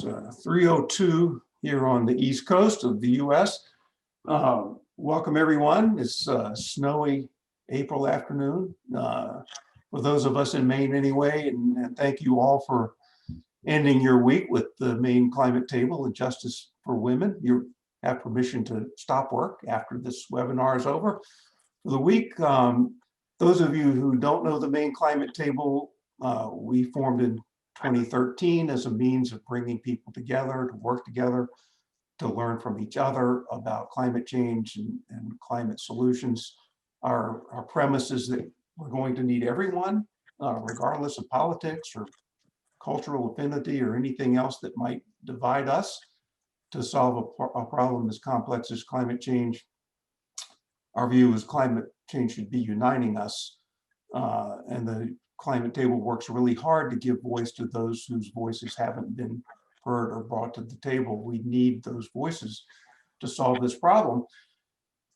3:02 here on the East Coast of the US. Welcome everyone. It's a snowy April afternoon for those of us in Maine anyway, and thank you all for ending your week with the Maine Climate Table and Justice for Women. You have permission to stop work after this webinar is over. For the week, those of you who don't know the Maine Climate Table, we formed in 2013 as a means of bringing people together to work together, to learn from each other about climate change and climate solutions. Our premise is that we're going to need everyone, regardless of politics or cultural affinity or anything else that might divide us, to solve a problem as complex as climate change. Our view is climate change should be uniting us, and the Climate Table works really hard to give voice to those whose voices haven't been heard or brought to the table. We need those voices to solve this problem.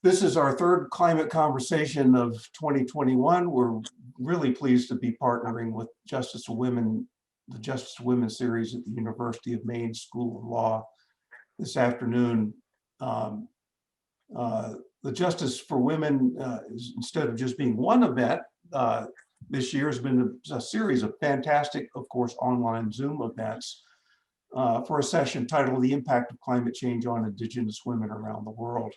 This is our third climate conversation of 2021. We're really pleased to be partnering with Justice for Women, the Justice for Women series at the University of Maine School of Law this afternoon. The Justice for Women is, instead of just being one event, this year has been a series of fantastic, of course, online Zoom events for a session titled The Impact of Climate Change on Indigenous Women Around the World.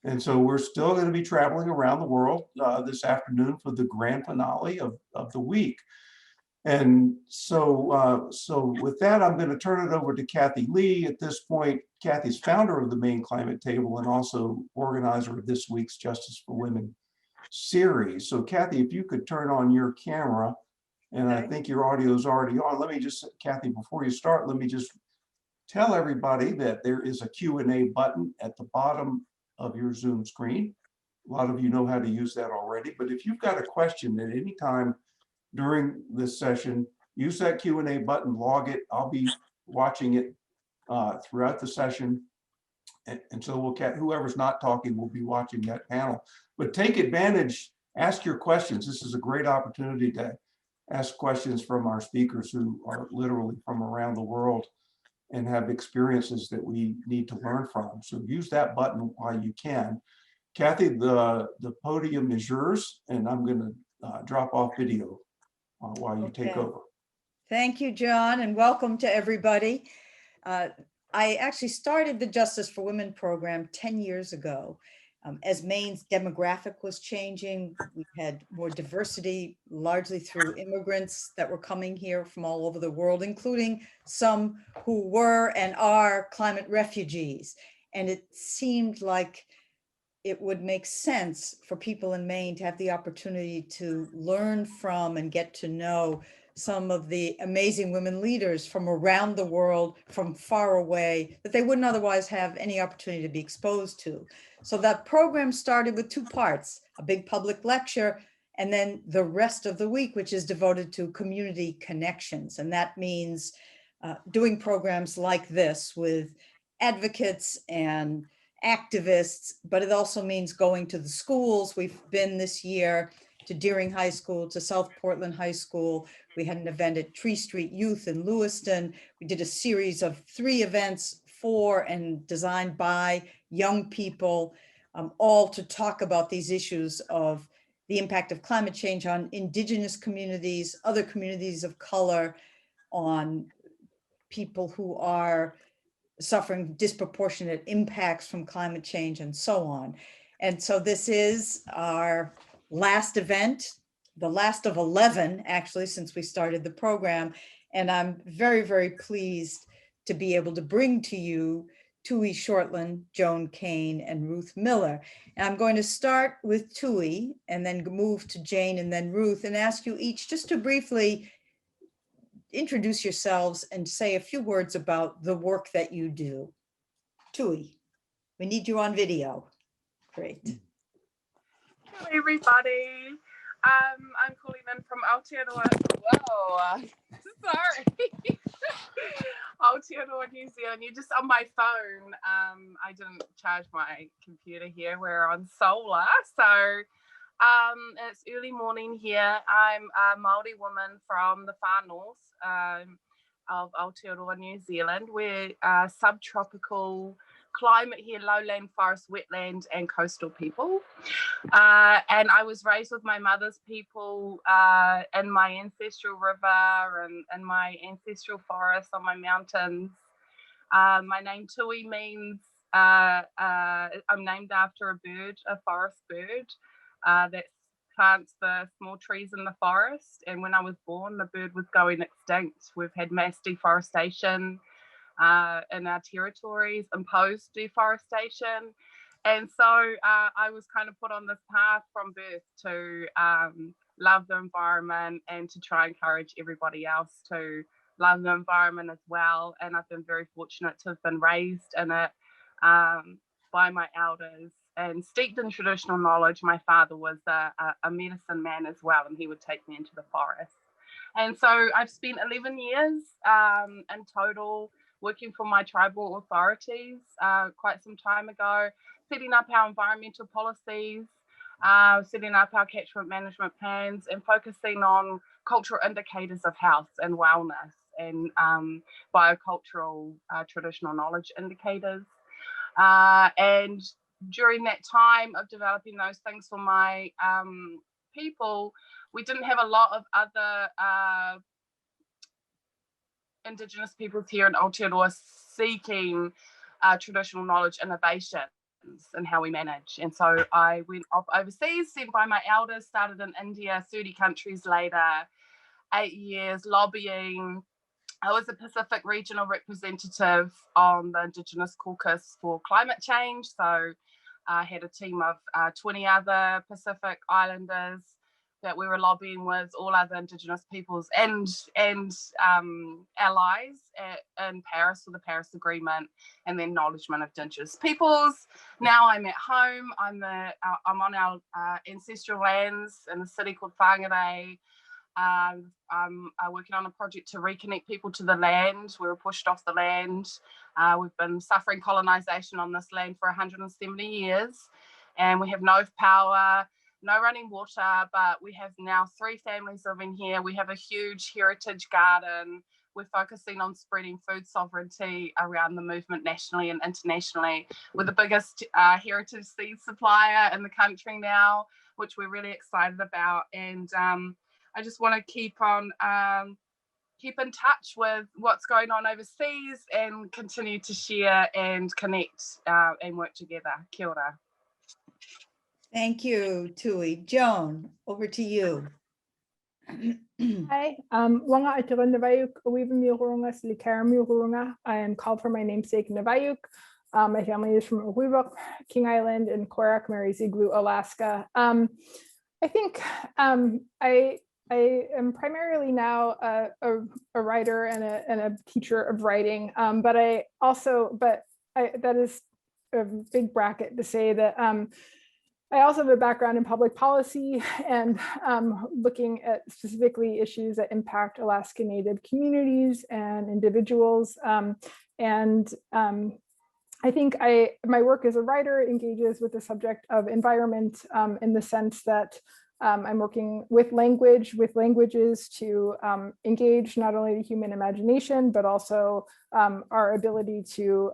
And so we're still going to be traveling around the world this afternoon for the grand finale of the week. And so, with that, I'm going to turn it over to Kathy Lee. At this point, Kathy's founder of the Maine Climate Table and also organizer of this week's Justice for Women series. So Kathy, if you could turn on your camera, and I think your audio is already on. Let me just, Kathy, before you start, let me just tell everybody that there is a Q&A button at the bottom of your Zoom screen. A lot of you know how to use that already, but if you've got a question at any time during this session, use that Q&A button, log it. I'll be watching it throughout the session. And so whoever's not talking will be watching that panel. But take advantage, ask your questions. This is a great opportunity to ask questions from our speakers who are literally from around the world and have experiences that we need to learn from. So use that button while you can. Kathy, the podium is yours, and I'm going to drop off video while you take over. Thank you, John, and welcome to everybody. I actually started the Justice for Women program 10 years ago. As Maine's demographic was changing, we had more diversity, largely through immigrants that were coming here from all over the world, including some who were and are climate refugees. And it seemed like it would make sense for people in Maine to have the opportunity to learn from and get to know some of the amazing women leaders from around the world, from far away, that they wouldn't otherwise have any opportunity to be exposed to. So that program started with two parts, a big public lecture, and then the rest of the week, which is devoted to community connections. And that means doing programs like this with advocates and activists, but it also means going to the schools. We've been this year to Deering High School, to South Portland High School. We had an event at Tree Street Youth in Lewiston. We did a series of 3 events for and designed by young people, all to talk about these issues of the impact of climate change on Indigenous communities, other communities of color, on people who are suffering disproportionate impacts from climate change and so on. And so this is our last event, the last of 11, actually, since we started the program. And I'm very, very pleased to be able to bring to you Tui Shortland, Joan Kane, and Ruth Miller. And I'm going to start with Tui and then move to Jane and then Ruth, and ask you each just to briefly introduce yourselves and say a few words about the work that you do. Tui, we need you on video. Great. Hello, everybody. I'm calling in from Aotearoa. Whoa, sorry. Aotearoa, New Zealand. You're just on my phone. I didn't charge my computer here. We're on solar, so it's early morning here. I'm a Māori woman from the far north. of Aotearoa, New Zealand. We're subtropical climate here, lowland, forest, wetland, and coastal people. And I was raised with my mother's people in my ancestral river and my ancestral forest on my mountains. My name Tui means, I'm named after a bird, a forest bird that plants the small trees in the forest. And when I was born, the bird was going extinct. We've had mass deforestation in our territories, imposed deforestation. And so I was kind of put on this path from birth to love the environment and to try and encourage everybody else to love the environment as well. And I've been very fortunate to have been raised in it by my elders and steeped in traditional knowledge. My father was a medicine man as well, and he would take me into the forest. And so I've spent 11 years in total working for my tribal authorities quite some time ago, setting up our environmental policies, setting up our catchment management plans, and focusing on cultural indicators of health and wellness and biocultural traditional knowledge indicators. And during that time of developing those things for my people, we didn't have a lot of other Indigenous peoples here in Aotearoa seeking traditional knowledge innovations and how we manage. And so I went off overseas, sent by my elders, started in India, 30 countries later, 8 years lobbying. I was a Pacific regional representative on the Indigenous caucus for climate change. So I had a team of 20 other Pacific Islanders that we were lobbying with, all other Indigenous peoples and allies in Paris for the Paris Agreement and the acknowledgement of Indigenous peoples. Now I'm at home. I'm on our ancestral lands in a city called Whangarei. I'm working on a project to reconnect people to the land. We were pushed off the land. We've been suffering colonization on this land for 170 years, and we have no power, no running water, but we have now 3 families living here. We have a huge heritage garden. We're focusing on spreading food sovereignty around the movement nationally and internationally. We're the biggest heritage seed supplier in the country now, which we're really excited about. And I just want to keep in touch with what's going on overseas and continue to share and connect and work together. Kia ora. Thank you, Tui. Joan, over to you. Hi, Wanga Atira Navayuk, Awiva Murunga, Silikara Murunga. I am called for my namesake Navayuk. My family is from Awiva, King Island, and Korak, Mary's Igloo, Alaska. I think I am primarily now a writer and a teacher of writing, but that is a big bracket to say that I also have a background in public policy and looking at specifically issues that impact Alaska Native communities and individuals. I think my work as a writer engages with the subject of environment in the sense that I'm working with languages to engage not only the human imagination, but also our ability to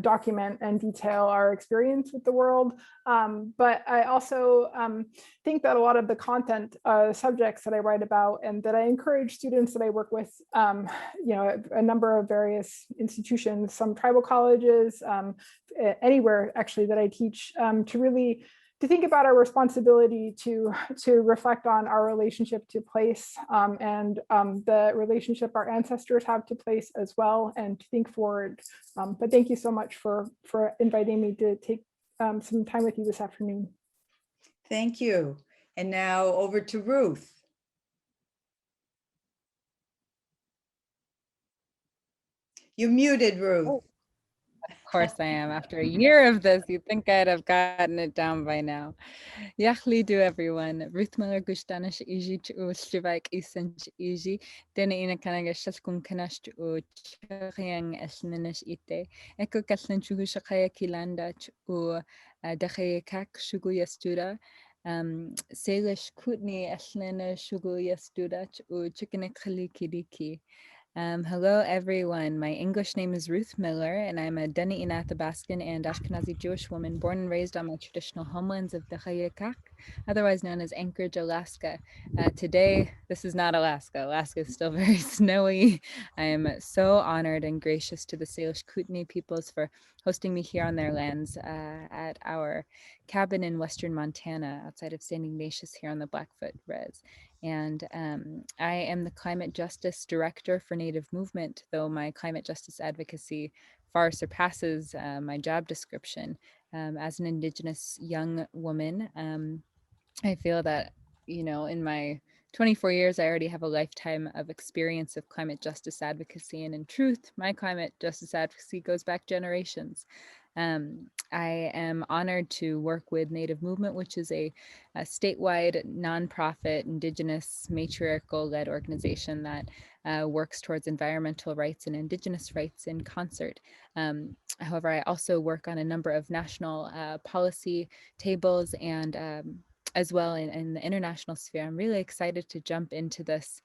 document and detail our experience with the world. But I also think that a lot of the content subjects that I write about and that I encourage students that I work with, a number of various institutions, some tribal colleges, anywhere actually that I teach, to think about our responsibility to reflect on our relationship to place and the relationship our ancestors have to place as well, and to think forward. But thank you so much for inviting me to take some time with you this afternoon. Thank you. And now over to Ruth. You're muted, Ruth. Oh. Of course I am. After a year of this, you'd think I'd have gotten it down by now. Yachli do everyone. Ruth Miller Gustanish Iji to Stivak Isench Iji. Then in a Kanagash Kunkanash to Chariang Esninish Ite. Echo Kaslin Chugushakaya Kilanda to Dache Kak Shuguya Studa. Salish Kutni Eslina Shuguya Studa to Chickenekali Kidiki. Hello, everyone. My English name is Ruth Miller, and I'm a Dene Athabaskan and Ashkenazi Jewish woman born and raised on my traditional homelands of the Chayekak, otherwise known as Anchorage, Alaska. Today, this is not Alaska. Alaska is still very snowy. I am so honored and gracious to the Salish Kootenai peoples for hosting me here on their lands at our cabin in western Montana outside of St. Ignatius here on the Blackfoot Res. And I am the Climate Justice Director for Native Movement, though my climate justice advocacy far surpasses my job description. As an Indigenous young woman, I feel that, you know, in my 24 years, I already have a lifetime of experience of climate justice advocacy. And in truth, my climate justice advocacy goes back generations. I am honored to work with Native Movement, which is a statewide nonprofit, Indigenous, matriarchal-led organization that works towards environmental rights and Indigenous rights in concert. However, I also work on a number of national policy tables and as well in the international sphere. I'm really excited to jump into this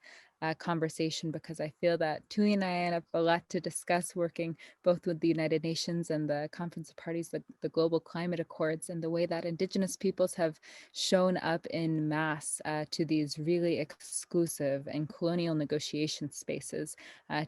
conversation because I feel that Tui and I have a lot to discuss, working both with the United Nations and the Conference of Parties, the Global Climate Accords, and the way that Indigenous peoples have shown up in mass to these really exclusive and colonial negotiation spaces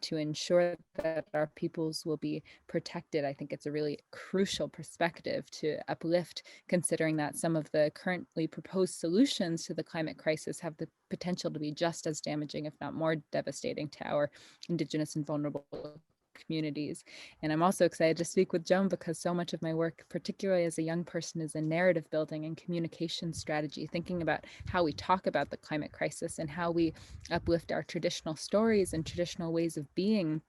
to ensure that our peoples will be protected. I think it's a really crucial perspective to uplift, considering that some of the currently proposed solutions to the climate crisis have the potential to be just as damaging, if not more devastating, to our Indigenous and vulnerable communities. And I'm also excited to speak with Joan because so much of my work, particularly as a young person, is in narrative building and communication strategy, thinking about how we talk about the climate crisis and how we uplift our traditional stories and traditional ways of being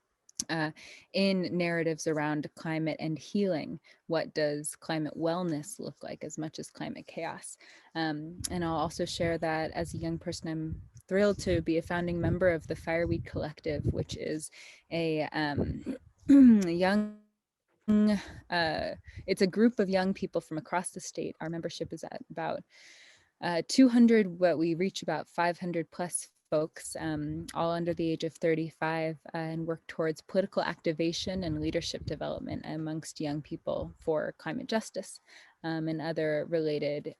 in narratives around climate and healing. What does climate wellness look like as much as climate chaos? And I'll also share that as a young person, I'm thrilled to be a founding member of the Fireweed Collective, which is a young it's a group of young people from across the state. Our membership is at about 200, but we reach about 500 plus folks, all under the age of 35, and work towards political activation and leadership development amongst young people for climate justice and other related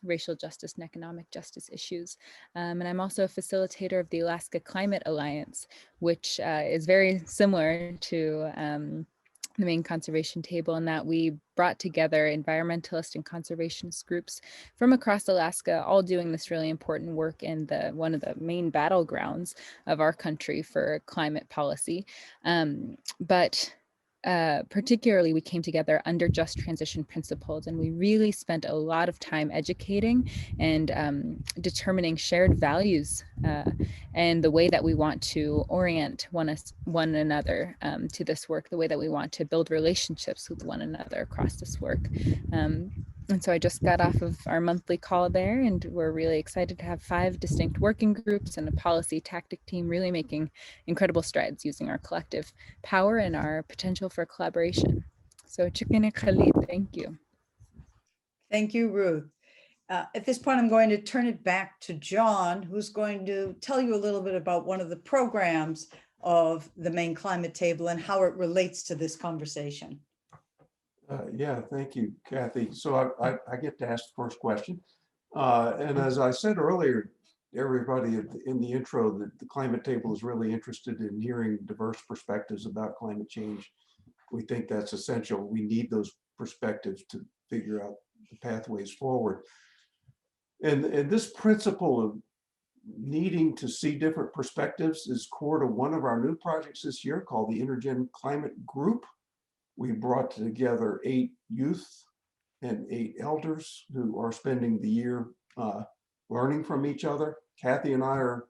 racial justice and economic justice issues. And I'm also a facilitator of the Alaska Climate Alliance, which is very similar to the Maine Conservation Table, in that we brought together environmentalist and conservationist groups from across Alaska, all doing this really important work in one of the main battlegrounds of our country for climate policy. But particularly, we came together under just transition principles, and we really spent a lot of time educating and determining shared values and the way that we want to orient one another to this work, the way that we want to build relationships with one another across this work. And so I just got off of our monthly call there, and we're really excited to have 5 distinct working groups and a policy tactic team really making incredible strides using our collective power and our potential for collaboration. So Chicken Khalid, thank you. Thank you, Ruth. At this point, I'm going to turn it back to John, who's going to tell you a little bit about one of the programs of the Maine Climate Table and how it relates to this conversation. Yeah, thank you, Kathy. So I get to ask the first question. And as I said earlier, everybody in the intro, the Climate Table is really interested in hearing diverse perspectives about climate change. We think that's essential. We need those perspectives to figure out the pathways forward. And this principle of needing to see different perspectives is core to one of our new projects this year called the Intergen Climate Group. We brought together 8 youth and 8 elders who are spending the year learning from each other. Kathy and I are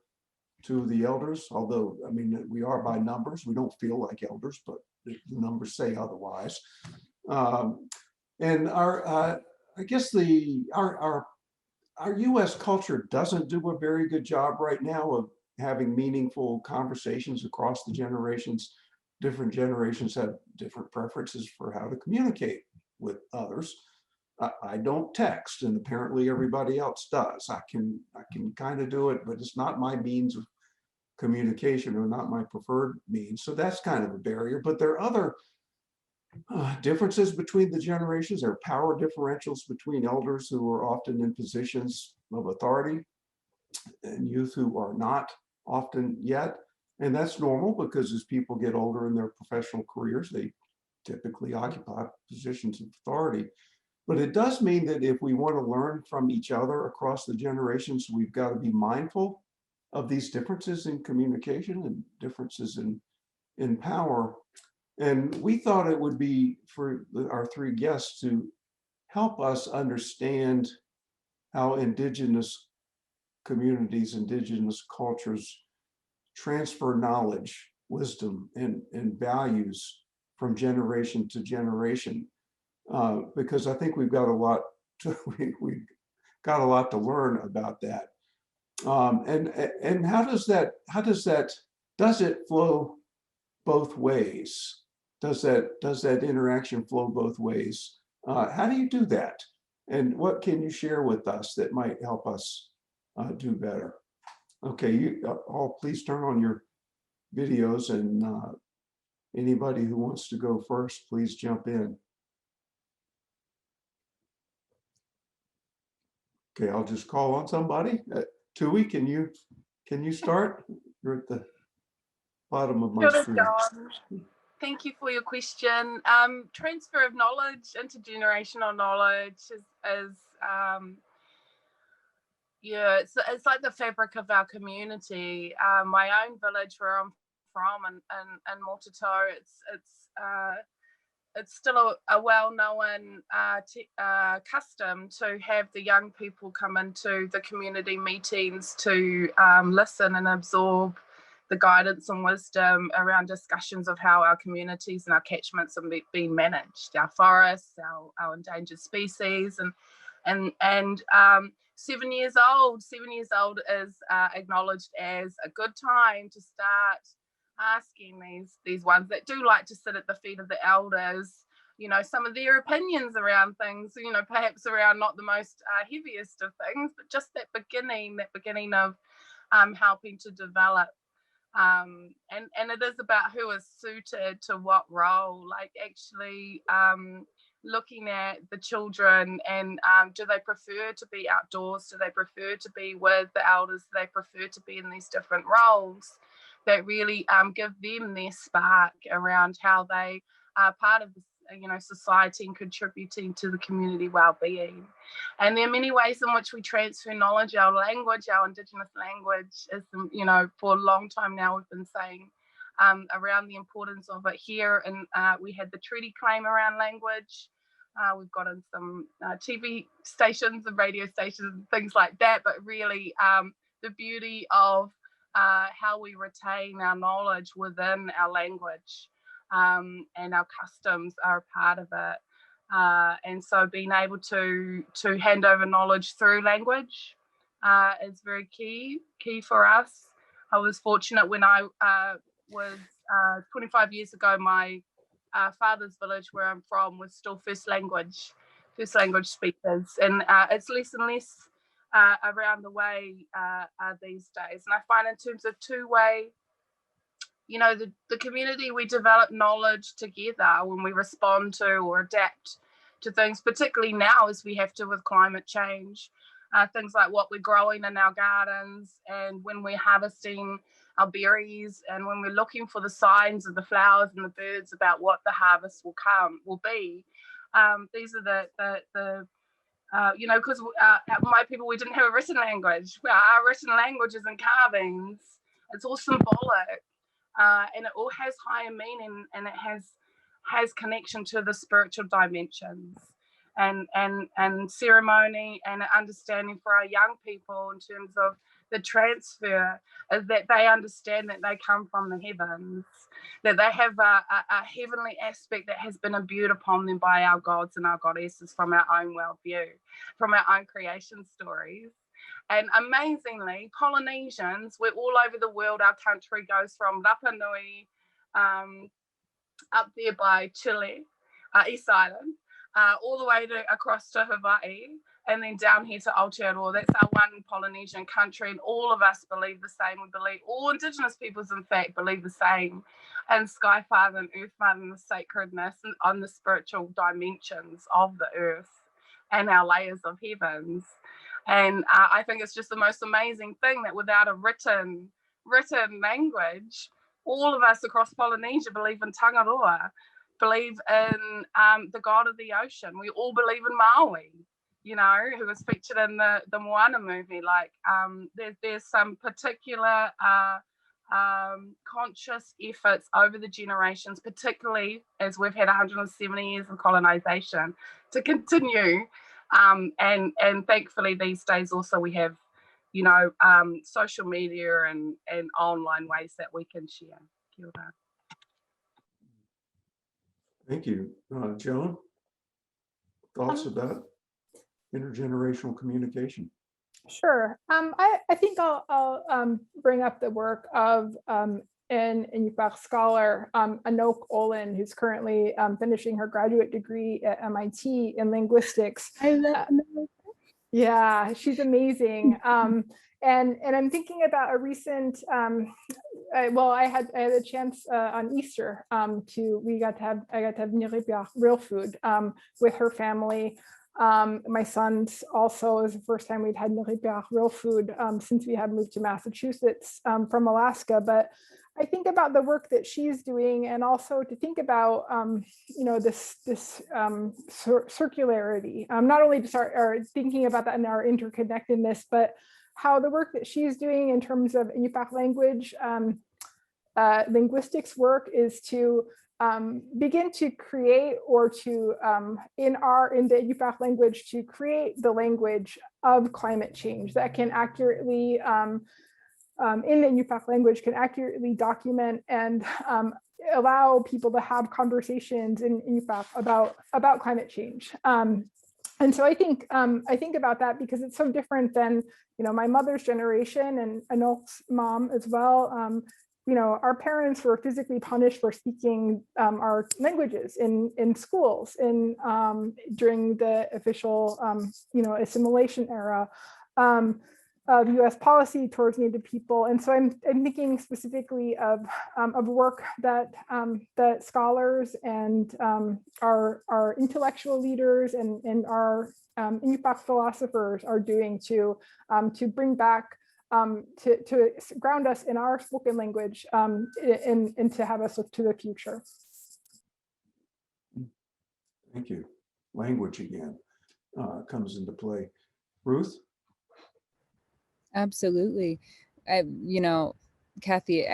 2 of the elders, although, I mean, we are by numbers. We don't feel like elders, but the numbers say otherwise. And I guess our US culture doesn't do a very good job right now of having meaningful conversations across the generations. Different generations have different preferences for how to communicate with others. I don't text, and apparently everybody else does. I can kind of do it, but it's not my means of communication or not my preferred means. So that's kind of a barrier, but there are other differences between the generations. There are power differentials between elders who are often in positions of authority and youth who are not often yet. And that's normal because as people get older in their professional careers, they typically occupy positions of authority. But it does mean that if we want to learn from each other across the generations, we've got to be mindful of these differences in communication and differences in power. And we thought it would be for our three guests to help us understand how Indigenous communities, Indigenous cultures transfer knowledge, wisdom, and values from generation to generation. Because I think we've got a lot to, we've got a lot to learn about that. And how does it flow both ways? Does that interaction flow both ways? How do you do that? And what can you share with us that might help us do better? Okay, you all please turn on your videos, and anybody who wants to go first, please jump in. Okay, I'll just call on somebody. Tui, can you start? You're at the bottom of my Sure, screen. John. Thank you for your question. Transfer of knowledge, intergenerational knowledge is yeah, it's like the fabric of our community. My own village where I'm from, and Motito, it's still a well-known custom to have the young people come into the community meetings to listen and absorb the guidance and wisdom around discussions of how our communities and our catchments are being managed, our forests, our endangered species, and 7 years old. 7 years old is acknowledged as a good time to start asking these ones that do like to sit at the feet of the elders, some of their opinions around things, perhaps around not the most heaviest of things, but just that beginning of helping to develop. And it is about who is suited to what role, like actually looking at the children and do they prefer to be outdoors? Do they prefer to be with the elders? Do they prefer to be in these different roles that really give them their spark around how they are part of society and contributing to the community well-being? And there are many ways in which we transfer knowledge. Our language, our Indigenous language is, for a long time now we've been saying around the importance of it here. And we had the treaty claim around language. We've got in some TV stations and radio stations and things like that, but really the beauty of how we retain our knowledge within our language, and our customs are a part of it. And so being able to hand over knowledge through language is very key for us. I was fortunate when I was 25 years ago, my father's village where I'm from was still first language speakers, and it's less and less around the way these days. And I find in terms of two-way, the community, we develop knowledge together when we respond to or adapt to things, particularly now as we have to with climate change. Things like what we're growing in our gardens, and when we're harvesting our berries, and when we're looking for the signs of the flowers and the birds about what the harvest will be. These are the because my people, we didn't have a written language. Our written language is in carvings. It's all symbolic, and it all has higher meaning, and it has connection to the spiritual dimensions. And ceremony and understanding for our young people in terms of the transfer is that they understand that they come from the heavens, that they have a heavenly aspect that has been imbued upon them by our gods and our goddesses from our own worldview, from our own creation stories. And amazingly, Polynesians, we're all over the world. Our country goes from Rapa Nui up there by Chile, East Island, all the way across to Hawaii, and then down here to Aotearoa. That's our one Polynesian country, and all of us believe the same. We believe, all Indigenous peoples, in fact, believe the same, and Sky Father and Earth Mother and the sacredness and on the spiritual dimensions of the earth and our layers of heavens. And I think it's just the most amazing thing that without a written language, all of us across Polynesia believe in Tangaroa, believe in the god of the ocean. We all believe in Maui, you know, who was featured in the Moana movie. Like there's some particular conscious efforts over the generations, particularly as we've had 170 years of colonization, to continue. And thankfully these days also we have, you know, social media and online ways that we can share. Kia ora. Thank you. Joan, thoughts about intergenerational communication? Sure. I think I'll bring up the work of an Inupiaq scholar, Anouk Olin, who's currently finishing her graduate degree at MIT in linguistics. I love Yeah, she's amazing. And I'm thinking about a recent, I had a chance on Easter I got to have niripiaq, real food, with her family. My son's also, is the first time we'd had niripiaq, real food, since we had moved to Massachusetts from Alaska. But I think about the work that she's doing, and also to think about, you know, this circularity, not only to start thinking about that in our interconnectedness, but how the work that she's doing in terms of Inupiaq language, linguistics work, is to begin to create, or to in the Inupiaq language, to create the language of climate change that can accurately in the Inupiaq language, can accurately document and allow people to have conversations in Inupiaq about climate change. And so I think about that because it's so different than, you know, my mother's generation and Anouk's mom as well. You know, our parents were physically punished for speaking our languages in schools during the official, you know, assimilation era of U.S. policy towards Native people. And so I'm thinking specifically of work that that scholars and our intellectual leaders and our Inupiaq philosophers are doing to bring back, to ground us in our spoken language, and to have us look to the future. Thank you. Language again comes into play. Ruth? Absolutely. You know, Kathy,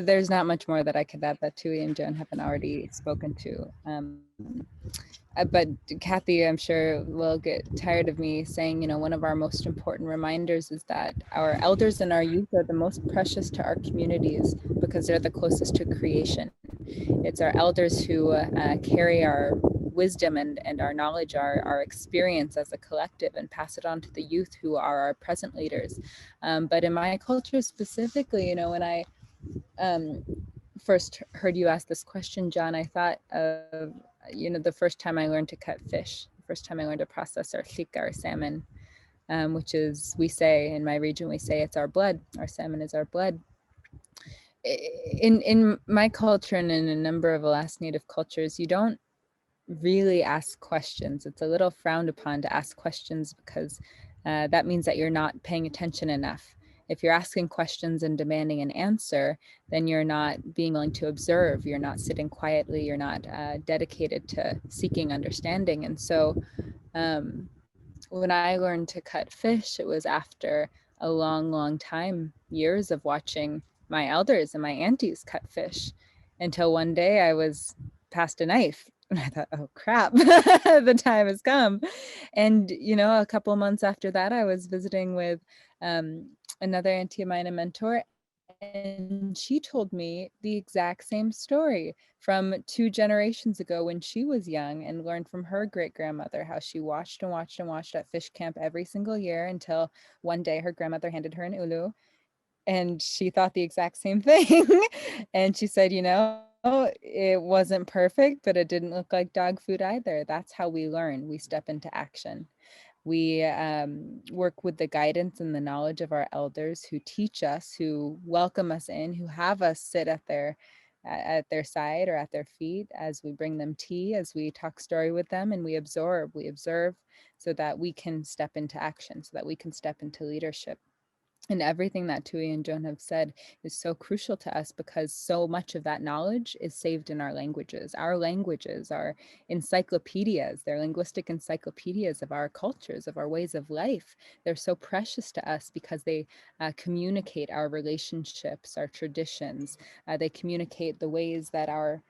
there's not much more that I could add that Tui and Joan haven't already spoken to. But Kathy, I'm sure will get tired of me saying, you know, one of our most important reminders is that our elders and our youth are the most precious to our communities because they're the closest to creation. It's our elders who carry our wisdom and our knowledge, our experience as a collective, and pass it on to the youth who are our present leaders. But in my culture specifically, you know, when I first heard you ask this question, John, I thought of, you know, the first time I learned to cut fish, the first time I learned to process our tika, our salmon, which is, we say in my region, we say it's our blood. Our salmon is our blood. In my culture and in a number of Alaskan Native cultures, you don't really ask questions. It's a little frowned upon to ask questions because that means that you're not paying attention enough. If you're asking questions and demanding an answer, then you're not being willing to observe. You're not sitting quietly. You're not dedicated to seeking understanding. And so when I learned to cut fish, it was after a long, long time, years of watching my elders and my aunties cut fish, until one day I was passed a knife. And I thought, oh crap, the time has come. And, you know, a couple of months after that, I was visiting with another auntie of mine, a mentor, and she told me the exact same story from 2 generations ago when she was young, and learned from her great grandmother how she watched and watched and watched at fish camp every single year until one day her grandmother handed her an ulu. And she thought the exact same thing. And she said, you know, it wasn't perfect, but it didn't look like dog food either. That's how we learn. We step into action. We work with the guidance and the knowledge of our elders who teach us, who welcome us in, who have us sit at their side or at their feet as we bring them tea, as we talk story with them, and we observe so that we can step into action, so that we can step into leadership. And everything that Tui and Joan have said is so crucial to us because so much of that knowledge is saved in our languages. Our languages are encyclopedias. They're linguistic encyclopedias of our cultures, of our ways of life. They're so precious to us because they communicate our relationships, our traditions. They communicate the ways that our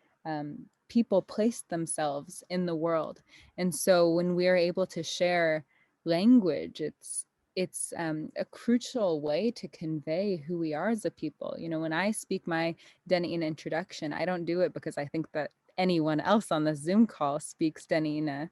people place themselves in the world. And so when we are able to share language, it's a crucial way to convey who we are as a people. You know, when I speak my Dena'ina introduction, I don't do it because I think that anyone else on the Zoom call speaks Dena'ina.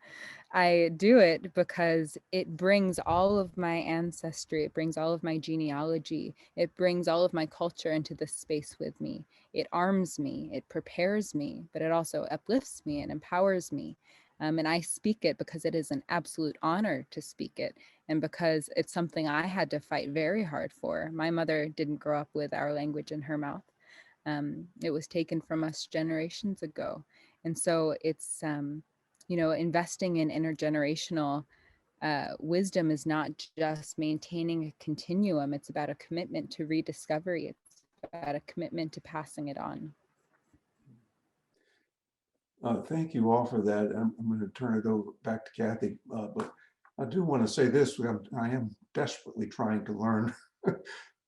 I do it because it brings all of my ancestry, it brings all of my genealogy, it brings all of my culture into this space with me. It arms me, it prepares me, but it also uplifts me and empowers me. And I speak it because it is an absolute honor to speak it, and because it's something I had to fight very hard for. My mother didn't grow up with our language in her mouth. It was taken from us generations ago. And so it's, you know, investing in intergenerational wisdom is not just maintaining a continuum, it's about a commitment to rediscovery, it's about a commitment to passing it on. Thank you all for that. I'm going to turn it over back to Kathy, but I do want to say this. I am desperately trying to learn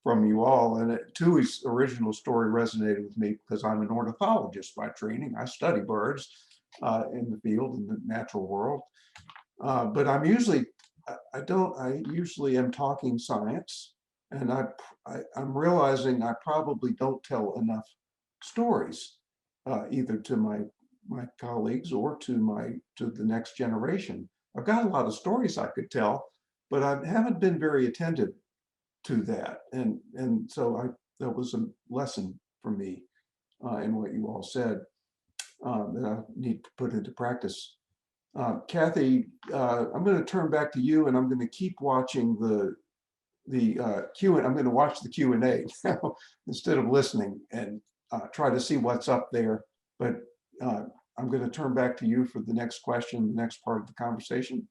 from you all. And Tui's original story resonated with me because I'm an ornithologist by training. I study birds in the field, in the natural world. But I usually am talking science, and I'm realizing I probably don't tell enough stories, either to my colleagues or to the next generation. I've got a lot of stories I could tell, but I haven't been very attentive to that. And so that was a lesson for me in what you all said that I need to put into practice. Kathy, I'm going to turn back to you, and I'm going to keep watching the Q. I'm going to watch the Q&A instead of listening, and try to see what's up there. But I'm going to turn back to you for the next question, the next part of the conversation.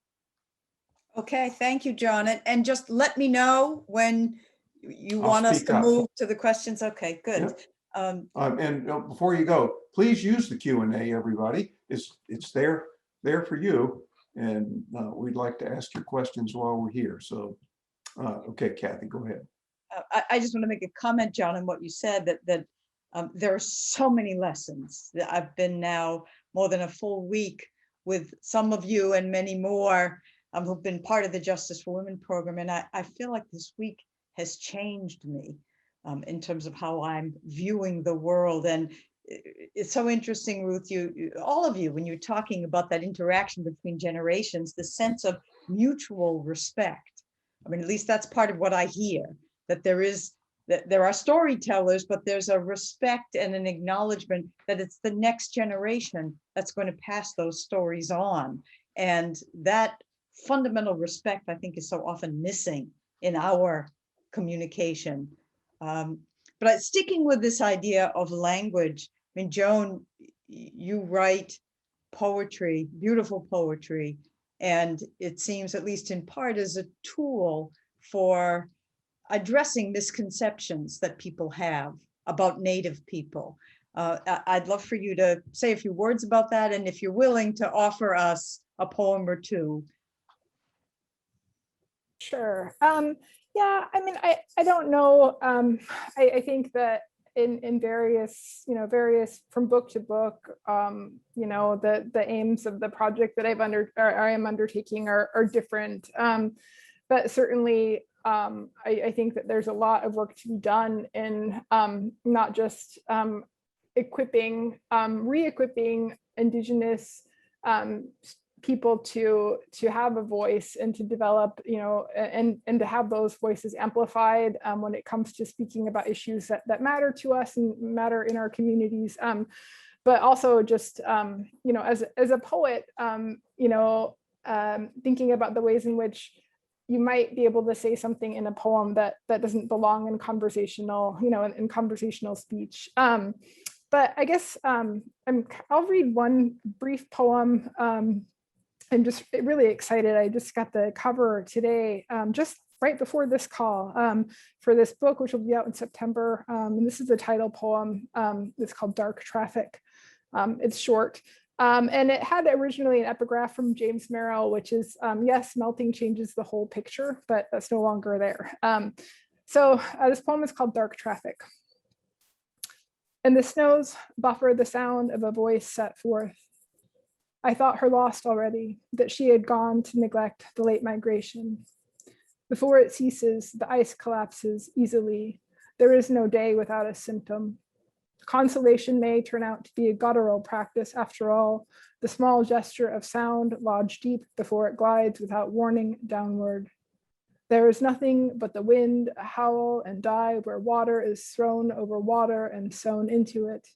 Okay, thank you, John. And just let me know when you I'll want us speak to up. move to the questions. Okay, good. Yep. And before you go, please use the Q&A, everybody. It's there for you. And we'd like to ask your questions while we're here. So, okay, Kathy, go ahead. I just want to make a comment, John, on what you said, that there are so many lessons that I've been now more than a full week with some of you and many more who've been part of the Justice for Women program. And I feel like this week has changed me in terms of how I'm viewing the world. And it's so interesting, Ruth, all of you, when you're talking about that interaction between generations, the sense of mutual respect. I mean, at least that's part of what I hear, that there are storytellers, but there's a respect and an acknowledgement that it's the next generation that's going to pass those stories on. And that fundamental respect, I think, is so often missing in our communication. But sticking with this idea of language, I mean, Joan, you write poetry, beautiful poetry, and it seems, at least in part, as a tool for addressing misconceptions that people have about Native people. I'd love for you to say a few words about that, and if you're willing to offer us a poem or two. Sure. Yeah, I mean, I don't know. I think that in various, various from book to book, the aims of the project that I am undertaking are different. But certainly, I think that there's a lot of work to be done in not just re-equipping Indigenous people to have a voice and to develop, and to have those voices amplified when it comes to speaking about issues that matter to us and matter in our communities. But also just, as a poet, thinking about the ways in which you might be able to say something in a poem that doesn't belong in conversational, in conversational speech. But I guess I'll read one brief poem. I'm just really excited. I just got the cover today, just right before this call, for this book, which will be out in September. And this is the title poem. It's called Dark Traffic. It's short. And it had originally an epigraph from James Merrill, which is, yes, melting changes the whole picture, but that's no longer there. So this poem is called Dark Traffic. And the snows buffer the sound of a voice set forth. I thought her lost already, that she had gone to neglect the late migration. Before it ceases, the ice collapses easily. There is no day without a symptom. Consolation may turn out to be a guttural practice after all, the small gesture of sound lodged deep before it glides without warning downward. There is nothing but the wind, a howl and dive where water is thrown over water and sewn into it.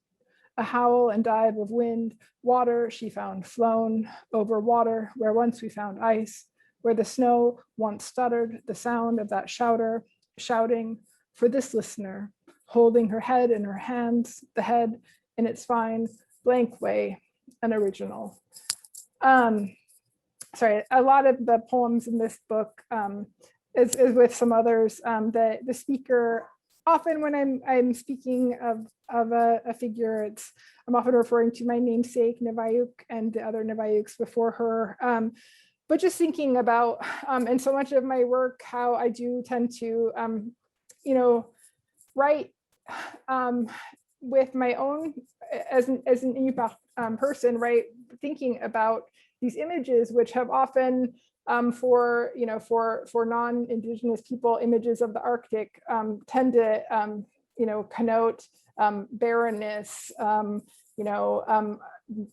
A howl and dive of wind, water she found flown over water where once we found ice, where the snow once stuttered the sound of that shouter shouting for this listener, holding her head in her hands, the head in its fine blank way, an original. Sorry, a lot of the poems in this book is with some others. The speaker, often when I'm speaking of a figure, I'm often referring to my namesake Navayuk and the other Navayuks before her. But just thinking about, and so much of my work, how I do tend to, write with my own, as an Inupiaq person, right? Thinking about these images, which have often, for non-Indigenous people, images of the Arctic tend to, connote barrenness,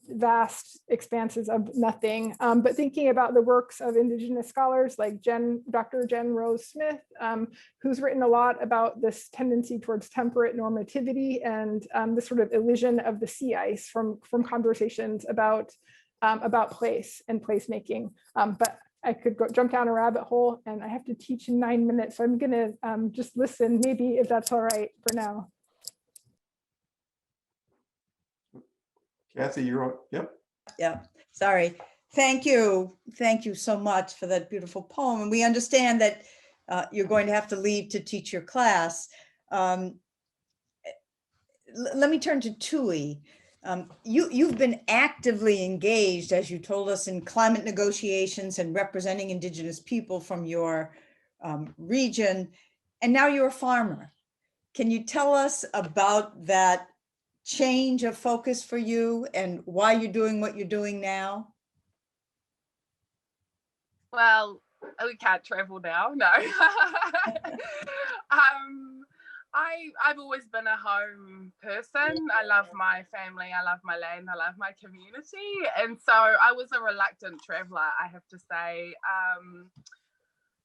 vast expanses of nothing. But thinking about the works of Indigenous scholars like Dr. Jen Rose Smith, who's written a lot about this tendency towards temperate normativity and this sort of elision of the sea ice from conversations about place and placemaking. But I could jump down a rabbit hole, and I have to teach in 9 minutes. So I'm gonna just listen, maybe, if that's all right for now. Kathy, you're on. Yep. Yeah, sorry. Thank you so much for that beautiful poem. And we understand that you're going to have to leave to teach your class. Let me turn to Tui. You've been actively engaged, as you told us, in climate negotiations and representing Indigenous people from your region, and now you're a farmer. Can you tell us about that change of focus for you and why you're doing what you're doing now? Well, we can't travel now, no. I've always been a home person. I love my family, I love my land, I love my community. And so I was a reluctant traveler, I have to say.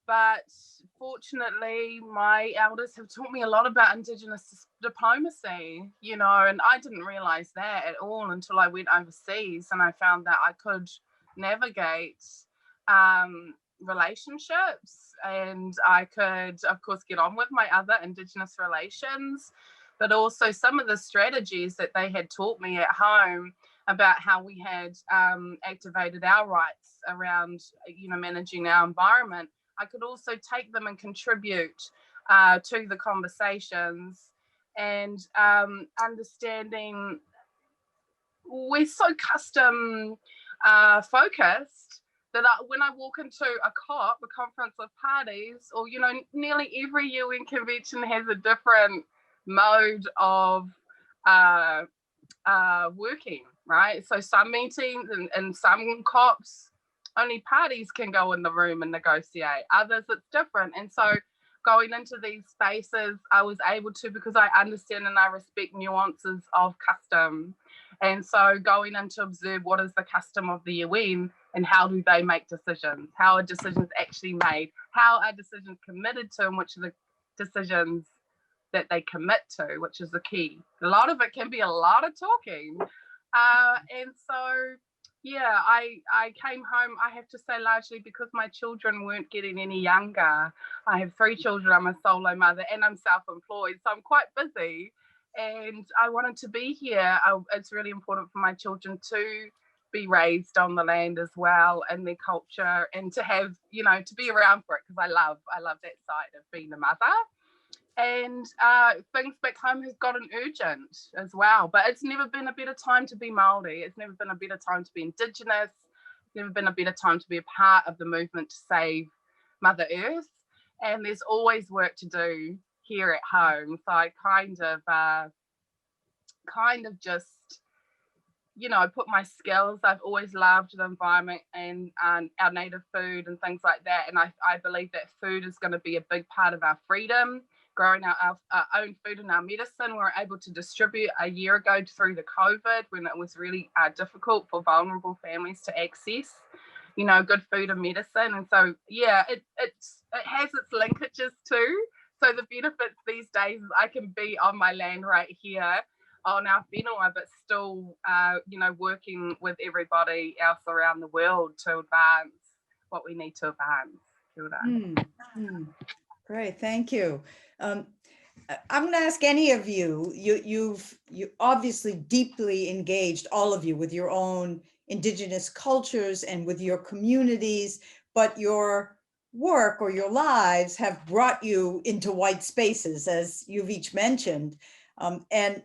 But fortunately, my elders have taught me a lot about Indigenous diplomacy, and I didn't realize that at all until I went overseas and I found that I could navigate relationships, and I could, of course, get on with my other Indigenous relations, but also some of the strategies that they had taught me at home about how we had activated our rights around, managing our environment. I could also take them and contribute to the conversations, and understanding we're so custom focused that when I walk into a COP, a conference of parties, or, nearly every UN convention has a different mode of working, right? So some meetings and some COPs, only parties can go in the room and negotiate. Others, it's different. And so going into these spaces, I was able to, because I understand and I respect nuances of custom. And so going in to observe what is the custom of the UN and how do they make decisions? How are decisions actually made? How are decisions committed to, and which are the decisions that they commit to, which is the key. A lot of it can be a lot of talking. And so Yeah, I came home, I have to say, largely because my children weren't getting any younger. I have 3 children, I'm a solo mother, and I'm self-employed, so I'm quite busy. And I wanted to be here. It's really important for my children to be raised on the land as well, and their culture, and to have, to be around for it, because I love that side of being a mother. And things back home has gotten urgent as well. But it's never been a better time to be Māori. It's never been a better time to be Indigenous. It's never been a better time to be a part of the movement to save Mother Earth. And there's always work to do here at home. So I kind of just, I put my skills. I've always loved the environment and our native food and things like that. And I believe that food is going to be a big part of our freedom. Growing our own food and our medicine, we were able to distribute a year ago through the COVID, when it was really difficult for vulnerable families to access, good food and medicine. And so, yeah, it has its linkages too. So the benefits these days is I can be on my land right here on our whenua, but still, working with everybody else around the world to advance what we need to advance. Kia ora. Great, thank you. I'm going to ask any of you. You obviously deeply engaged, all of you, with your own Indigenous cultures and with your communities, but your work or your lives have brought you into white spaces, as you've each mentioned. And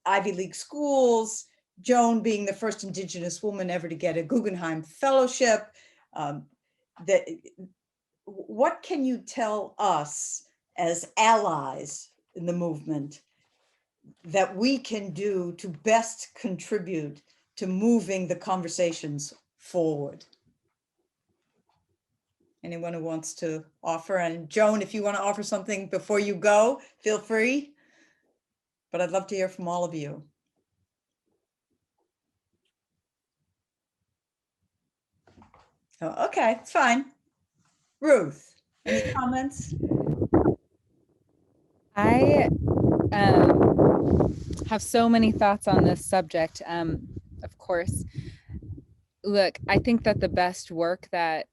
Ivy League schools, Joan being the first Indigenous woman ever to get a Guggenheim Fellowship. What can you tell us as allies in the movement that we can do to best contribute to moving the conversations forward? Anyone who wants to offer? And Joan, if you want to offer something before you go, feel free. But I'd love to hear from all of you. Oh, okay, it's fine. Ruth, any comments? I have so many thoughts on this subject. Of course, look, I think that the best work that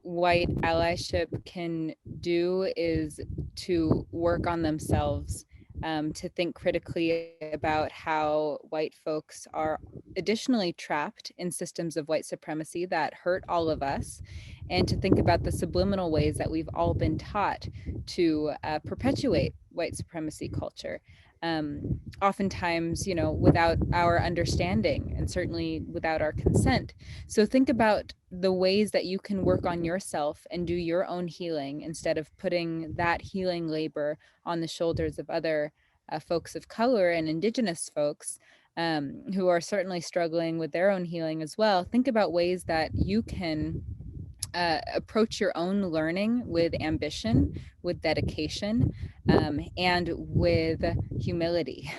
white allyship can do is to work on themselves, to think critically about how white folks are additionally trapped in systems of white supremacy that hurt all of us, and to think about the subliminal ways that we've all been taught to perpetuate white supremacy culture. Oftentimes, without our understanding and certainly without our consent. So think about the ways that you can work on yourself and do your own healing instead of putting that healing labor on the shoulders of other folks of color and Indigenous folks who are certainly struggling with their own healing as well. Think about ways that you can approach your own learning with ambition, with dedication, and with humility.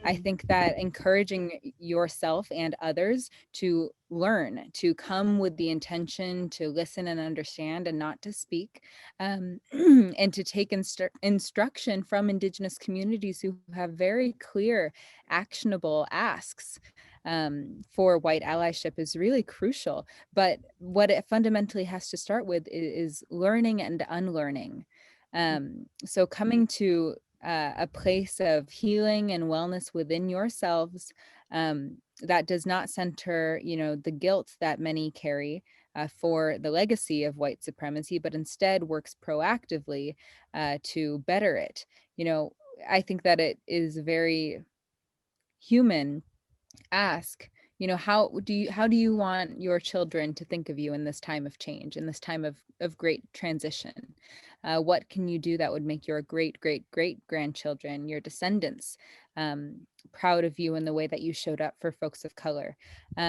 I think that encouraging yourself and others to learn, to come with the intention to listen and understand and not to speak, and to take instruction from Indigenous communities who have very clear, actionable asks for white allyship is really crucial. But what it fundamentally has to start with is learning and unlearning. So coming to a place of healing and wellness within yourselves that does not center, the guilt that many carry for the legacy of white supremacy, but instead works proactively to better it. I think that it is very human ask, how do you want your children to think of you in this time of change, in this time of great transition? What can you do that would make your great grandchildren, your descendants, proud of you in the way that you showed up for folks of color? We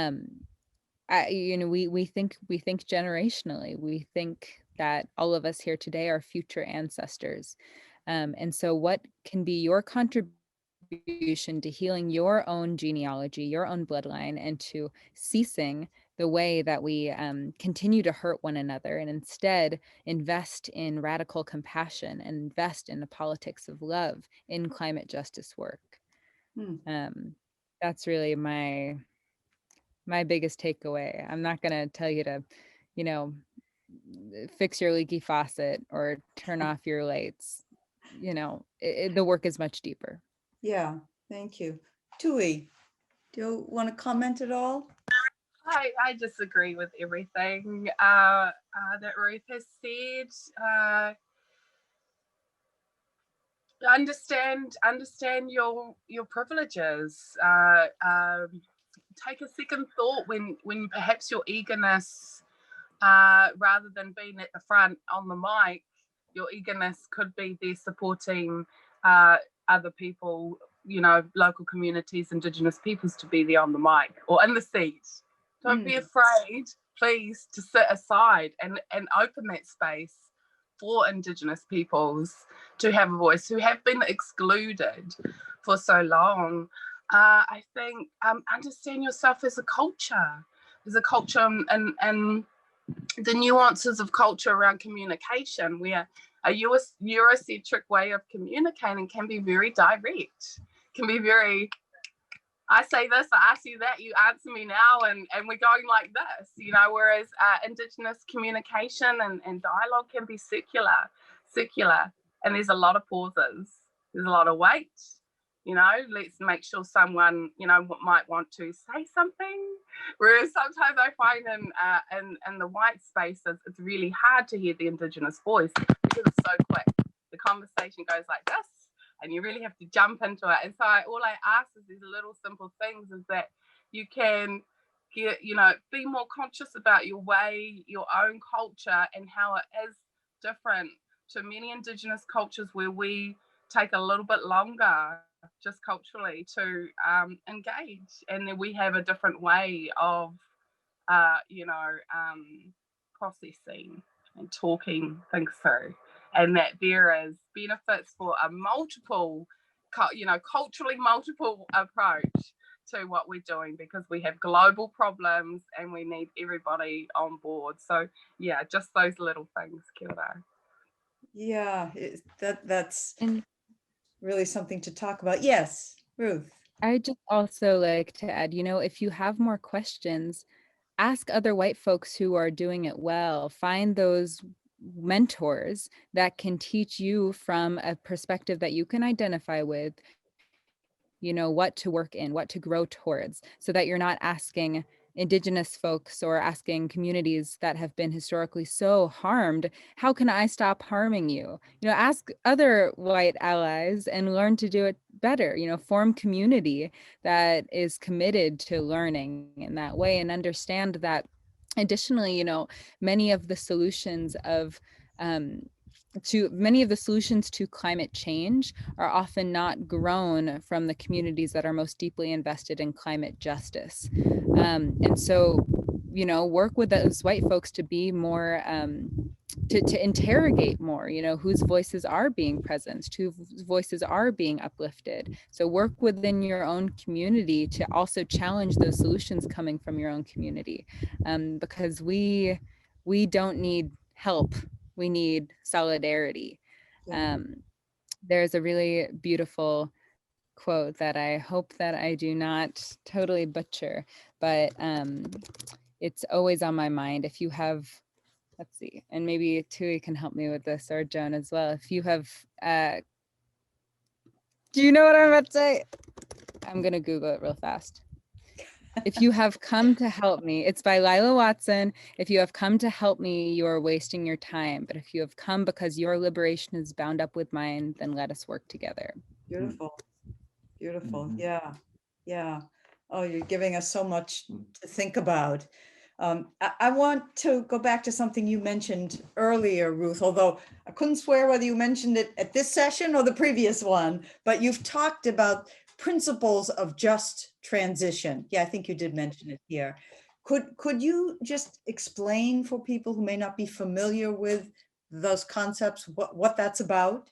think generationally. We think that all of us here today are future ancestors. And so what can be your contribution to healing your own genealogy, your own bloodline, and to ceasing the way that we continue to hurt one another, and instead invest in radical compassion and invest in the politics of love in climate justice work. That's really my my biggest takeaway. I'm not going to tell you to, you know, fix your leaky faucet or turn off your lights. You know, the work is much deeper. Yeah, thank you. Tui, do you want to comment at all? I disagree with everything that Ruth has said. Understand your privileges. Take a second thought when perhaps your eagerness, rather than being at the front on the mic, your eagerness could be there supporting other people, you know, local communities, Indigenous peoples, to be there on the mic or in the seat. Don't be afraid, please, to sit aside and open that space for Indigenous peoples to have a voice who have been excluded for so long. I think understand yourself as a culture and the nuances of culture around communication, where a Eurocentric way of communicating can be very direct, can be very, I say this, I ask you that, you answer me now, and we're going like this, you know, whereas Indigenous communication and dialogue can be circular, and there's a lot of pauses, there's a lot of wait, you know, let's make sure someone, you know, might want to say something, whereas sometimes I find in the white spaces, it's really hard to hear the Indigenous voice because it's so quick. The conversation goes like this, and you really have to jump into it. And so all I ask is these little simple things, is that you can get, you know, be more conscious about your way, your own culture, and how it is different to many Indigenous cultures where we take a little bit longer just culturally to engage, and then we have a different way of processing and talking things through, and that there is benefits for a multiple, culturally multiple approach to what we're doing, because we have global problems and we need everybody on board. So yeah, just those little things. Kia ora. Yeah, that's really something to talk about. Yes, Ruth. I just also like to add, you know, if you have more questions, ask other white folks who are doing it well. Find those mentors that can teach you from a perspective that you can identify with, you know, what to work in, what to grow towards, so that you're not asking Indigenous folks or asking communities that have been historically so harmed, how can I stop harming you? You know, ask other white allies and learn to do it better, you know, form community that is committed to learning in that way, and understand that additionally, you know, many of the solutions to climate change are often not grown from the communities that are most deeply invested in climate justice. And so, you know, work with those white folks to be more, to interrogate more, you know, whose voices are being presenced, whose voices are being uplifted. So work within your own community to also challenge those solutions coming from your own community, because we don't need help. We need solidarity. There's a really beautiful quote that I hope that I do not totally butcher, but it's always on my mind. If you have, let's see, and maybe Tui can help me with this, or Joan as well. If you have, do you know what I'm about to say? I'm gonna Google it real fast. If you have come to help me, it's by Lila Watson. If you have come to help me, you are wasting your time. But if you have come because your liberation is bound up with mine, then let us work together. Beautiful. Beautiful. Yeah. Yeah. Oh, you're giving us so much to think about. I want to go back to something you mentioned earlier, Ruth, although I couldn't swear whether you mentioned it at this session or the previous one, but you've talked about principles of just transition. Yeah, I think you did mention it here. Could you just explain for people who may not be familiar with those concepts, what that's about?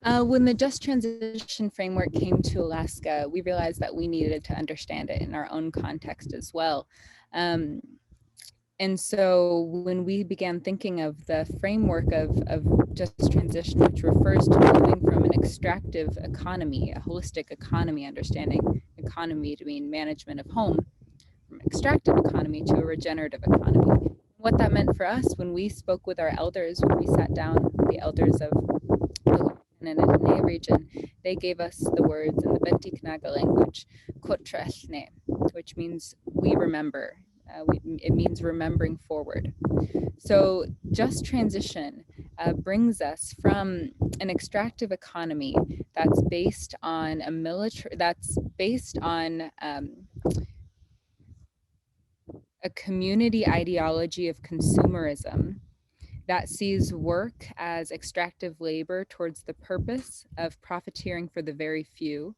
When the Just Transition Framework came to Alaska, we realized that we needed to understand it in our own context as well. And so when we began thinking of the framework of just transition, which refers to moving from an extractive economy, a holistic economy, understanding economy to mean management of home, from extractive economy to a regenerative economy. What that meant for us when we spoke with our elders, when we sat down with the elders of the Nene region, they gave us the words in the Benti Kanaga language, Kotreshne, which means we remember. It means remembering forward. So just transition brings us from an extractive economy that's based on a military, that's based on a community ideology of consumerism that sees work as extractive labor towards the purpose of profiteering for the very few,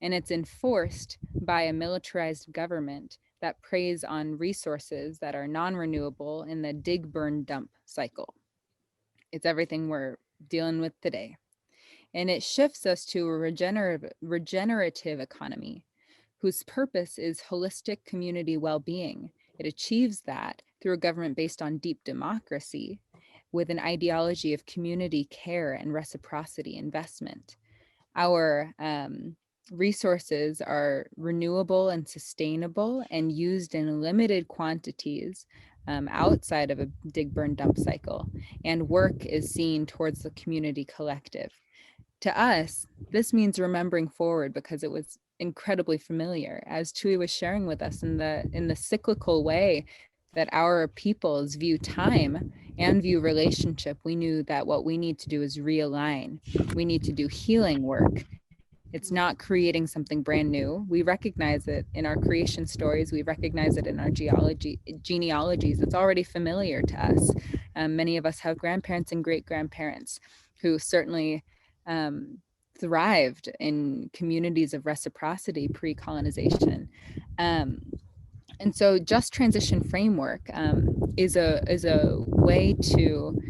and it's enforced by a militarized government that preys on resources that are non-renewable in the dig, burn, dump cycle. It's everything we're dealing with today. And it shifts us to a regenerative economy whose purpose is holistic community well-being. It achieves that through a government based on deep democracy with an ideology of community care and reciprocity investment. Our resources are renewable and sustainable and used in limited quantities outside of a dig, burn, dump cycle. And work is seen towards the community collective. To us, this means remembering forward because it was incredibly familiar, as Tui was sharing with us in the cyclical way that our peoples view time and view relationship. We knew that what we need to do is realign. We need to do healing work. It's not creating something brand new. We recognize it in our creation stories. We recognize it in our genealogies. It's already familiar to us. Many of us have grandparents and great grandparents who certainly thrived in communities of reciprocity pre-colonization. And so just transition framework is a way to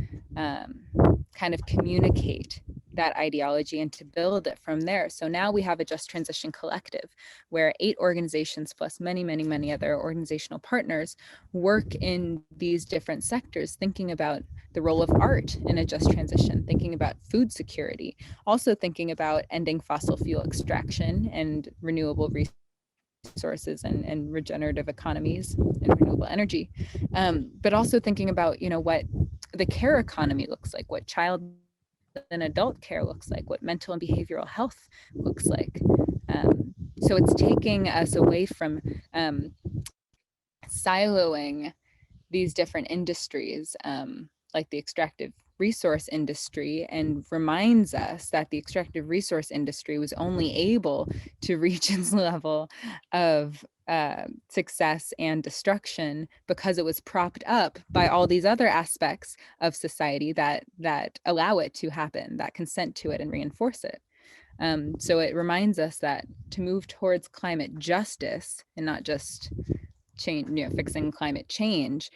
kind of communicate that ideology and to build it from there. So now we have a Just Transition Collective where 8 organizations plus many other organizational partners work in these different sectors, thinking about the role of art in a just transition, thinking about food security, also thinking about ending fossil fuel extraction and renewable resources and regenerative economies and renewable energy, but also thinking about, you know, what the care economy looks like, what child and adult care looks like, what mental and behavioral health looks like. So it's taking us away from siloing these different industries, like the extractive resource industry, and reminds us that the extractive resource industry was only able to reach its level of success and destruction because it was propped up by all these other aspects of society that allow it to happen, that consent to it and reinforce it. So it reminds us that to move towards climate justice and not just change, you know, fixing climate change,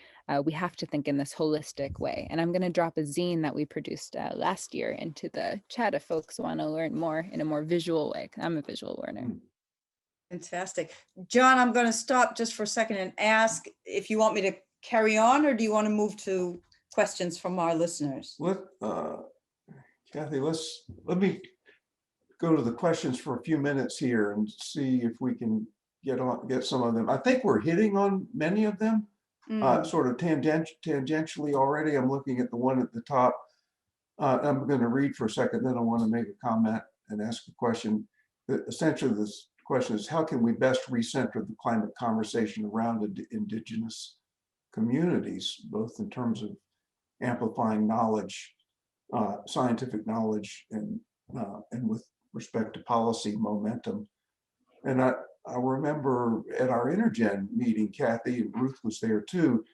we have to think in this holistic way. And I'm going to drop a zine that we produced last year into the chat if folks want to learn more in a more visual way. I'm a visual learner. Fantastic. John, I'm going to stop just for a second and ask if you want me to carry on, or do you want to move to questions from our listeners? Kathy, let me go to the questions for a few minutes here and see if we can get some of them. I think we're hitting on many of them, sort of tangentially already. I'm looking at the one at the top. I'm going to read for a second, then I want to make a comment and ask a question. Essentially, this question is, how can we best recenter the climate conversation around Indigenous communities, both in terms of amplifying knowledge, scientific knowledge, and with respect to policy momentum. And I remember at our Intergen meeting, Kathy and Ruth was there too,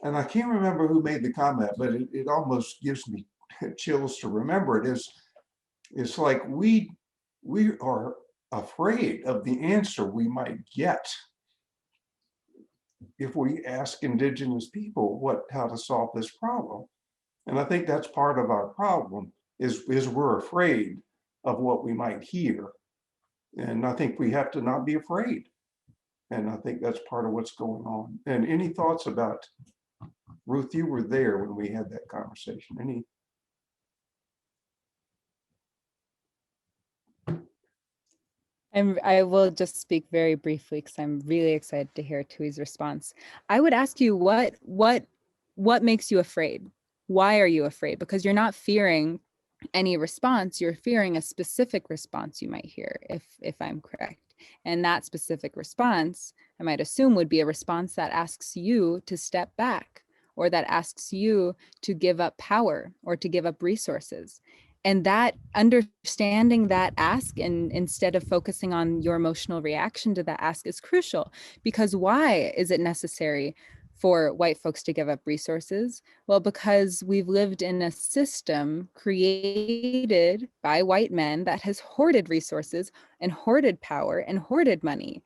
and I can't remember who made the comment, but it almost gives me chills to remember it. It's like we are afraid of the answer we might get if we ask Indigenous people how to solve this problem. And I think that's part of our problem is we're afraid of what we might hear. And I think we have to not be afraid. And I think that's part of what's going on. And any thoughts about, Ruth, you were there when we had that conversation. Any? I will just speak very briefly because I'm really excited to hear Tui's response. I would ask you what makes you afraid? Why are you afraid? Because you're not fearing any response, you're fearing a specific response you might hear, if I'm correct. And that specific response, I might assume, would be a response that asks you to step back, or that asks you to give up power or to give up resources. And that understanding that ask, and instead of focusing on your emotional reaction to that ask, is crucial. Because why is it necessary for white folks to give up resources? Well, because we've lived in a system created by white men that has hoarded resources and hoarded power and hoarded money.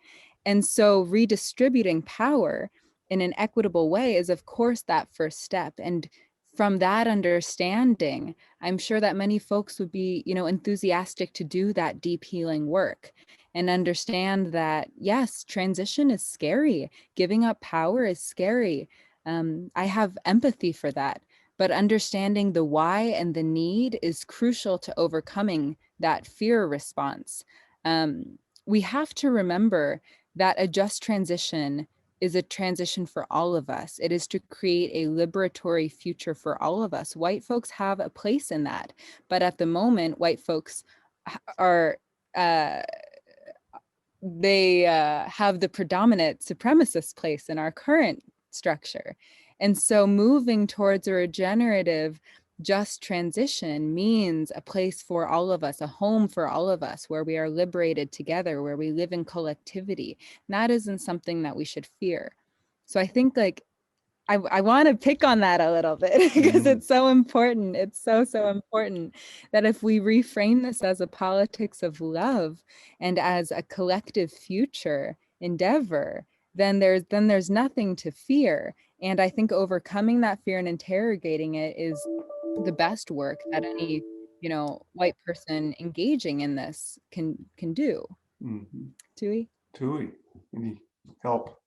And so redistributing power in an equitable way is, of course, that first step. And from that understanding, I'm sure that many folks would be, enthusiastic to do that deep healing work and understand that, yes, transition is scary. Giving up power is scary. I have empathy for that, but understanding the why and the need is crucial to overcoming that fear response. We have to remember that a just transition is a transition for all of us. It is to create a liberatory future for all of us. White folks have a place in that, but at the moment, white folks are, they have the predominant supremacist place in our current structure. And so moving towards a regenerative, just transition means a place for all of us, a home for all of us, where we are liberated together, where we live in collectivity. And that isn't something that we should fear. So I think I want to pick on that a little bit because it's so important. It's so important that if we reframe this as a politics of love and as a collective future endeavor, then there's nothing to fear. And I think overcoming that fear and interrogating it is the best work that any, white person engaging in this can do. Mm-hmm. Tui? Tui, any help?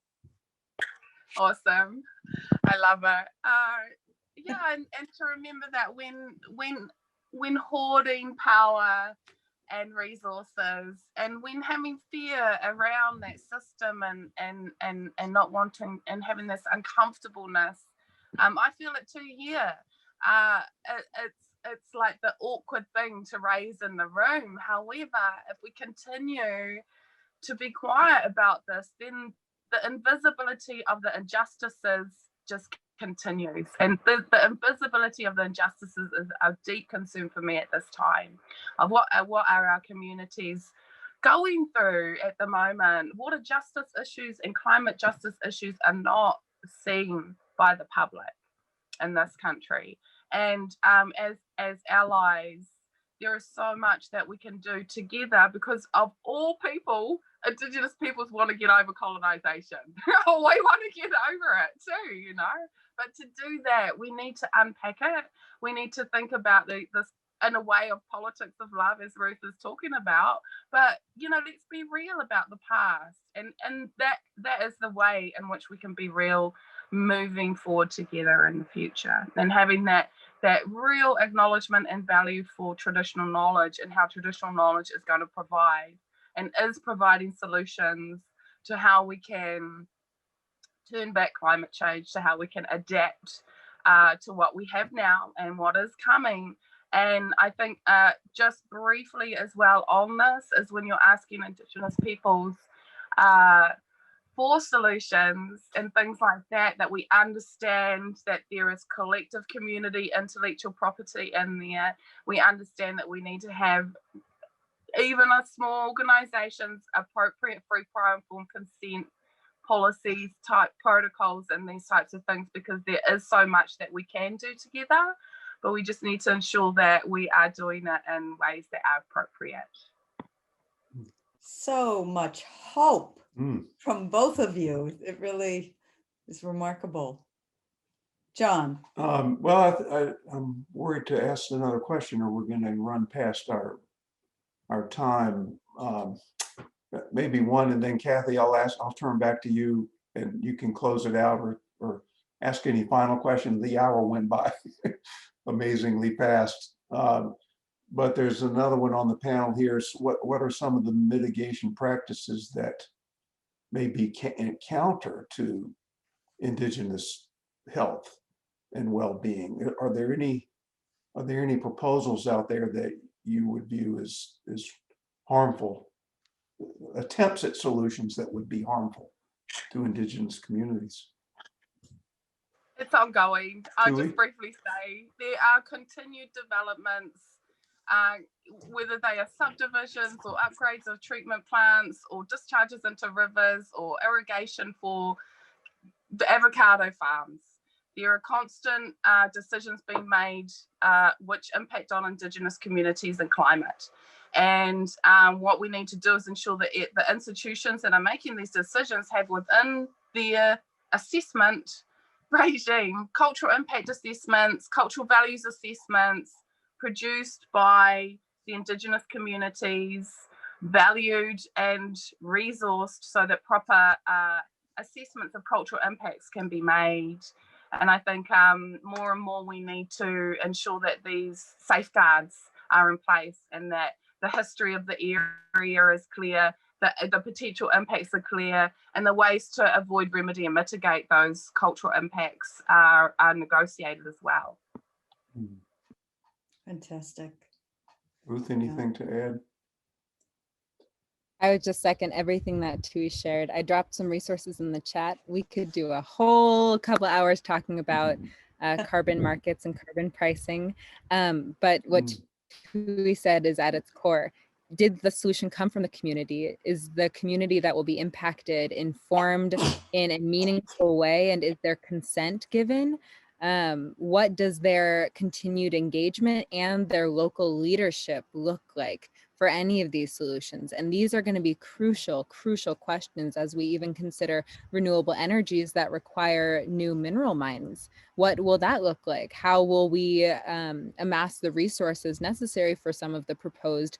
Awesome. I love it. Yeah, and to remember that when hoarding power and resources, and when having fear around that system and not wanting and having this uncomfortableness, I feel it too here. It's like the awkward thing to raise in the room. However, if we continue to be quiet about this, then the invisibility of the injustices just continues. And the invisibility of the injustices is a deep concern for me at this time, of what are our communities going through at the moment. Water justice issues and climate justice issues are not seen by the public in this country. And as allies, there is so much that we can do together, because of all people, Indigenous peoples want to get over colonization. We want to get over it too, But to do that, we need to unpack it. We need to think about this in a way of politics of love, as Ruth is talking about. But let's be real about the past, and that is the way in which we can be real, moving forward together in the future, and having that real acknowledgement and value for traditional knowledge, and how traditional knowledge is going to provide and is providing solutions to how we can turn back climate change, to how we can adapt to what we have now and what is coming. And I think just briefly as well on this is, when you're asking Indigenous peoples for solutions and things like that, that we understand that there is collective community intellectual property in there. We understand that we need to have, even a small organizations, appropriate free, prior, informed consent policies type protocols and these types of things, because there is so much that we can do together, but we just need to ensure that we are doing it in ways that are appropriate. So much hope from both of you. It really is remarkable. John. Well, I'm worried to ask another question, or we're going to run past our time. maybe one, and then Kathy, I'll turn back to you and you can close it out or ask any final question. The hour went by amazingly fast. But there's another one on the panel here. So what are some of the mitigation practices that may be counter to Indigenous health and well-being? Are there any proposals out there that you would view as harmful, attempts at solutions that would be harmful to Indigenous communities? It's ongoing. I'll Julie? just briefly say there are continued developments, whether they are subdivisions or upgrades of treatment plants or discharges into rivers or irrigation for the avocado farms. There are constant decisions being made which impact on Indigenous communities and climate. And what we need to do is ensure that the institutions that are making these decisions have within their assessment regime cultural impact assessments, cultural values assessments produced by the Indigenous communities, valued and resourced so that proper assessments of cultural impacts can be made. And I think more and more we need to ensure that these safeguards are in place and that the history of the area is clear, the potential impacts are clear, and the ways to avoid, remedy, and mitigate those cultural impacts are negotiated as well. Fantastic. Ruth, anything to add? I would just second everything that Tui shared. I dropped some resources in the chat. We could do a whole couple hours talking about carbon markets and carbon pricing. But what Tui said is at its core. Did the solution come from the community? Is the community that will be impacted informed in a meaningful way? And is there consent given? What does their continued engagement and their local leadership look like for any of these solutions? And these are going to be crucial questions as we even consider renewable energies that require new mineral mines. What will that look like? How will we amass the resources necessary for some of the proposed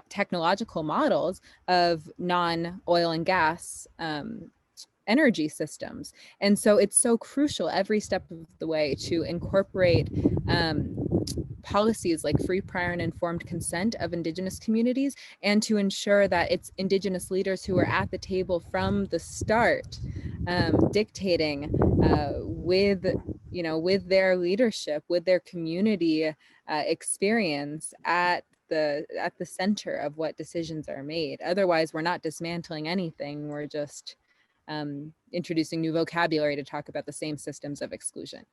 technological models of non-oil and gas energy systems? And so it's so crucial every step of the way to incorporate policies like free, prior, and informed consent of Indigenous communities, and to ensure that it's Indigenous leaders who are at the table from the start, dictating with their leadership, with their community experience at the center of what decisions are made. Otherwise, we're not dismantling anything. We're just introducing new vocabulary to talk about the same systems of exclusion.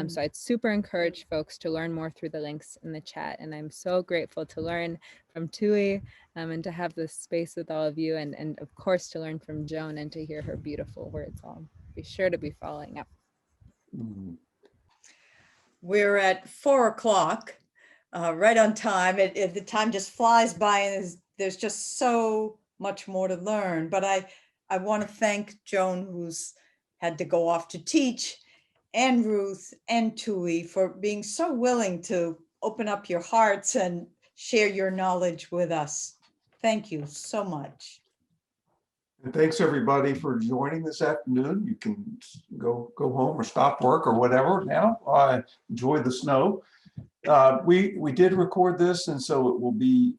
So I'd super encourage folks to learn more through the links in the chat. And I'm so grateful to learn from Tui and to have this space with all of you. And of course, to learn from Joan and to hear her beautiful words. I'll be sure to be following up. We're at 4 o'clock, right on time. The time just flies by, and there's just so much more to learn. But I want to thank Joan, who's had to go off to teach, and Ruth and Tui for being so willing to open up your hearts and share your knowledge with us. Thank you so much. And thanks everybody for joining this afternoon. You can go home or stop work or whatever now. Enjoy the snow. We did record this, and so it'll be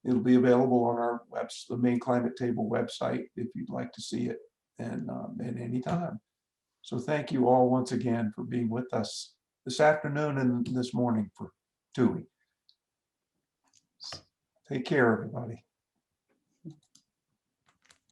available on our the Maine Climate Table website if you'd like to see it, and at any time. So thank you all once again for being with us this afternoon and this morning for Tui. Take care, everybody.